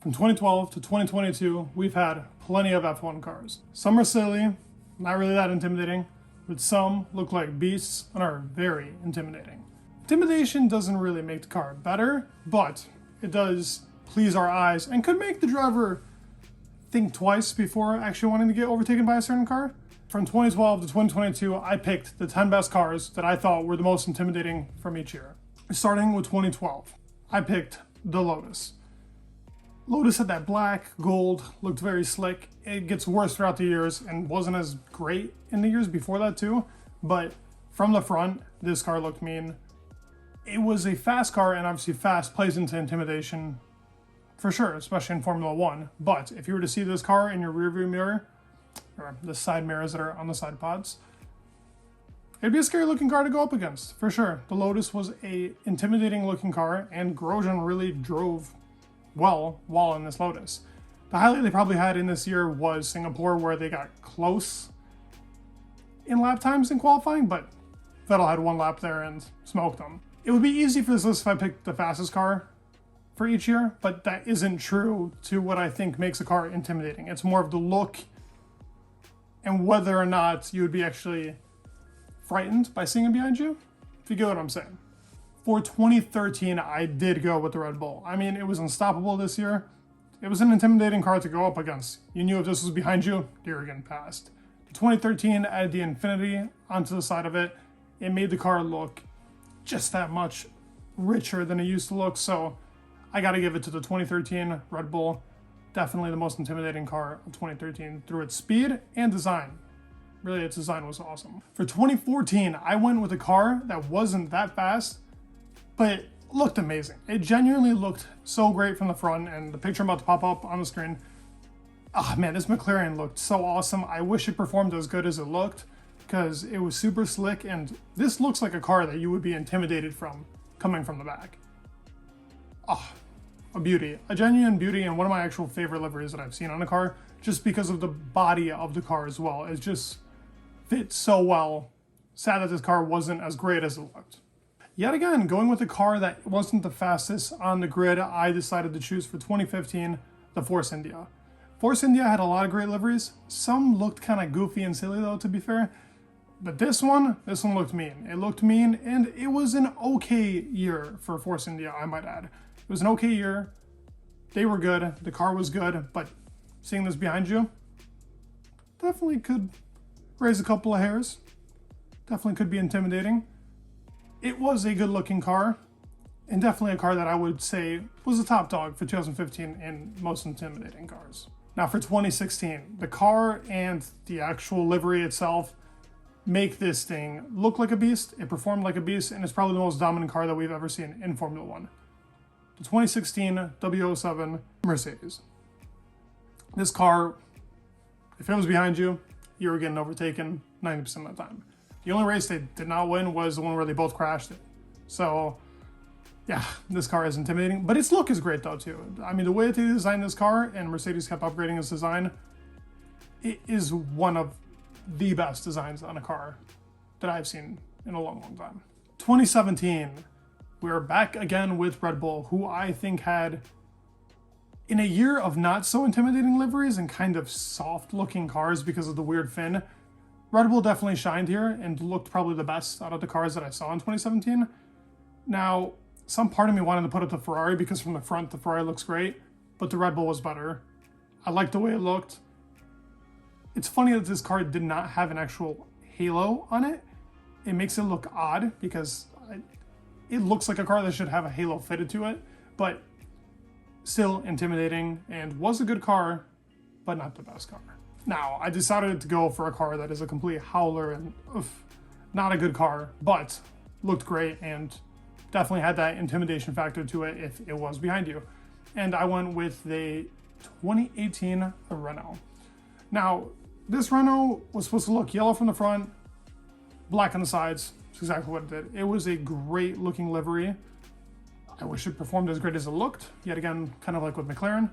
From 2012 to 2022, we've had plenty of F1 cars. Some are silly, not really that intimidating, but some look like beasts and are very intimidating. Intimidation doesn't really make the car better, but it does please our eyes and could make the driver think twice before actually wanting to get overtaken by a certain car. From 2012 to 2022, I picked the 10 best cars that I thought were the most intimidating from each year. Starting with 2012, I picked the Lotus. Lotus had that black, gold, looked very slick. It gets worse throughout the years and wasn't as great in the years before that too, but from the front, this car looked mean. It was a fast car, and obviously fast plays into intimidation for sure, especially in Formula 1. But if you were to see this car in your rearview mirror, or the side mirrors that are on the side pods, it'd be a scary looking car to go up against, for sure. The Lotus was a intimidating looking car, and Grosjean really drove well while in this Lotus. The highlight they probably had in this year was Singapore, where they got close in lap times in qualifying, but Vettel had one lap there and smoked them. It would be easy for this list if I picked the fastest car for each year, but that isn't true to what I think makes a car intimidating. It's more of the look and whether or not you would be actually frightened by seeing it behind you, if you get what I'm saying. For 2013, I did go with the Red Bull. I mean, it was unstoppable this year. It was an intimidating car to go up against. You knew if this was behind you, you were getting passed. 2013 added the Infinity onto the side of it. It made the car look just that much richer than it used to look, so I gotta give it to the 2013 Red Bull. Definitely the most intimidating car of 2013 through its speed and design. Really, its design was awesome. For 2014, I went with a car that wasn't that fast, but it looked amazing. It genuinely looked so great from the front, and the picture I'm about to pop up on the screen. Oh man, this McLaren looked so awesome. I wish it performed as good as it looked, because it was super slick, and this looks like a car that you would be intimidated from coming from the back. Oh, a beauty, a genuine beauty, and one of my actual favorite liveries that I've seen on a car, just because of the body of the car as well. It just fits so well. Sad that this car wasn't as great as it looked. Yet again, going with a car that wasn't the fastest on the grid, I decided to choose for 2015, the Force India. Force India had a lot of great liveries. Some looked kind of goofy and silly though, to be fair. But this one looked mean. It looked mean, and it was an okay year for Force India, I might add. It was an okay year. They were good. The car was good, but seeing this behind you definitely could raise a couple of hairs. Definitely could be intimidating. It was a good looking car, and definitely a car that I would say was a top dog for 2015 in most intimidating cars. Now for 2016, the car and the actual livery itself make this thing look like a beast. It performed like a beast, and it's probably the most dominant car that we've ever seen in Formula 1. The 2016 W07 Mercedes. This car, if it was behind you, you were getting overtaken 90% of the time. The only race they did not win was the one where they both crashed it. So, yeah, this car is intimidating, but its look is great though too. I mean, the way that they designed this car, and Mercedes kept upgrading its design, it is one of the best designs on a car that I've seen in a long, long time. 2017, we're back again with Red Bull, who I think had, in a year of not so intimidating liveries and kind of soft looking cars because of the weird fin, Red Bull definitely shined here and looked probably the best out of the cars that I saw in 2017. Now, some part of me wanted to put up the Ferrari because from the front, the Ferrari looks great, but the Red Bull was better. I liked the way it looked. It's funny that this car did not have an actual halo on it. It makes it look odd because it looks like a car that should have a halo fitted to it, but still intimidating, and was a good car, but not the best car. Now, I decided to go for a car that is a complete howler and not a good car, but looked great and definitely had that intimidation factor to it if it was behind you. And I went with the 2018 Renault. Now, this Renault was supposed to look yellow from the front, black on the sides. That's exactly what it did. It was a great looking livery. I wish it performed as great as it looked. Yet again, kind of like with McLaren,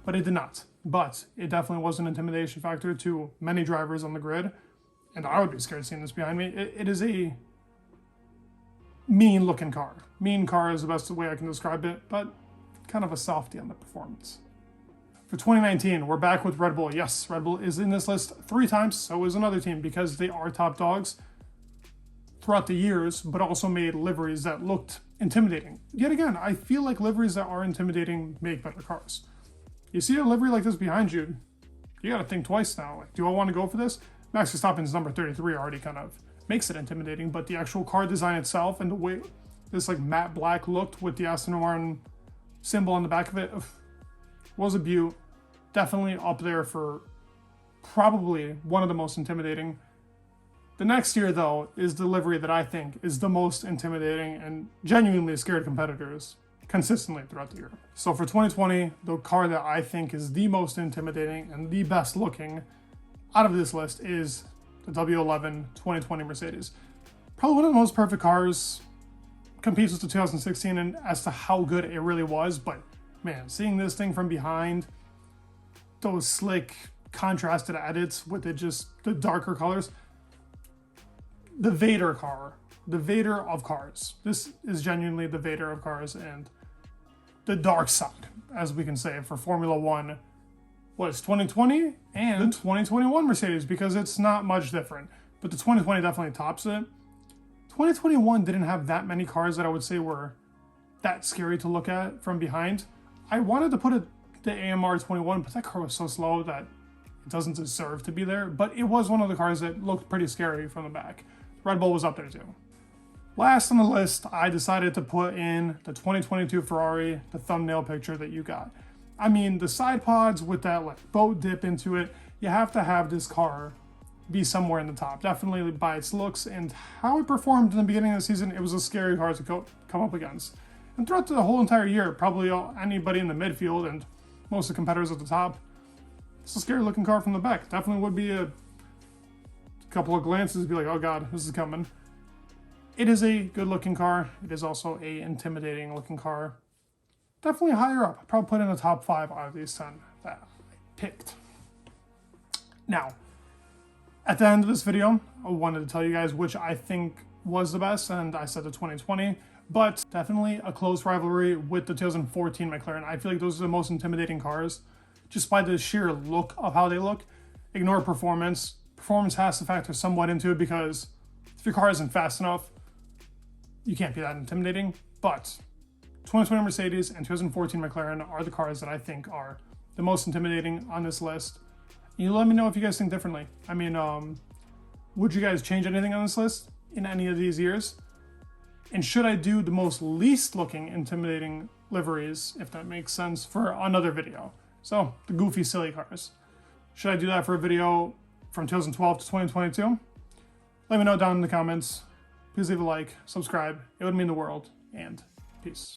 but it did not. But it definitely was an intimidation factor to many drivers on the grid, and I would be scared seeing this behind me. It is a mean looking car. Mean car is the best way I can describe it, but kind of a softie on the performance. For 2019, we're back with Red Bull. Yes, Red Bull is in this list 3 times, so is another team, because they are top dogs throughout the years, but also made liveries that looked intimidating. Yet again, I feel like liveries that are intimidating make better cars. You see a livery like this behind you, you gotta think twice now. Like, do I want to go for this? Max Verstappen's number 33 already kind of makes it intimidating, but the actual car design itself and the way this like matte black looked with the Aston Martin symbol on the back of it was a beaut. Definitely up there for probably one of the most intimidating. The next year, though, is the livery that I think is the most intimidating and genuinely scared competitors consistently throughout the year. So for 2020, the car that I think is the most intimidating and the best looking out of this list is the W11 2020 Mercedes. Probably one of the most perfect cars, competes with the 2016 and as to how good it really was, but man, seeing this thing from behind, those slick contrasted edits with the darker colors, the Vader car, the Vader of cars. This is genuinely the Vader of cars, and the dark side, as we can say, for Formula One was 2020 and the 2021 Mercedes, because it's not much different, but the 2020 definitely tops it. 2021 didn't have that many cars that I would say were that scary to look at from behind. I wanted to put the AMR 21, but that car was so slow that it doesn't deserve to be there, but it was one of the cars that looked pretty scary from the back. Red Bull was up there too. Last on the list, I decided to put in the 2022 Ferrari, the thumbnail picture that you got. I mean, the side pods with that like boat dip into it, you have to have this car be somewhere in the top. Definitely by its looks and how it performed in the beginning of the season, it was a scary car to come up against. And throughout the whole entire year, probably anybody in the midfield and most of the competitors at the top, it's a scary looking car from the back. Definitely would be a couple of glances be like, oh god, this is coming. It is a good looking car. It is also a intimidating looking car. Definitely higher up. I'd probably put in the top 5 out of these 10 that I picked. Now, at the end of this video, I wanted to tell you guys which I think was the best, and I said the 2020, but definitely a close rivalry with the 2014 McLaren. I feel like those are the most intimidating cars, just by the sheer look of how they look. Ignore performance. Performance has to factor somewhat into it, because if your car isn't fast enough, you can't be that intimidating. But 2020 Mercedes and 2014 McLaren are the cars that I think are the most intimidating on this list. You let me know if you guys think differently. I mean, would you guys change anything on this list in any of these years? And should I do the most least looking intimidating liveries, if that makes sense, for another video? So, the goofy, silly cars. Should I do that for a video from 2012 to 2022? Let me know down in the comments. Please leave a like, subscribe. It would mean the world, and peace.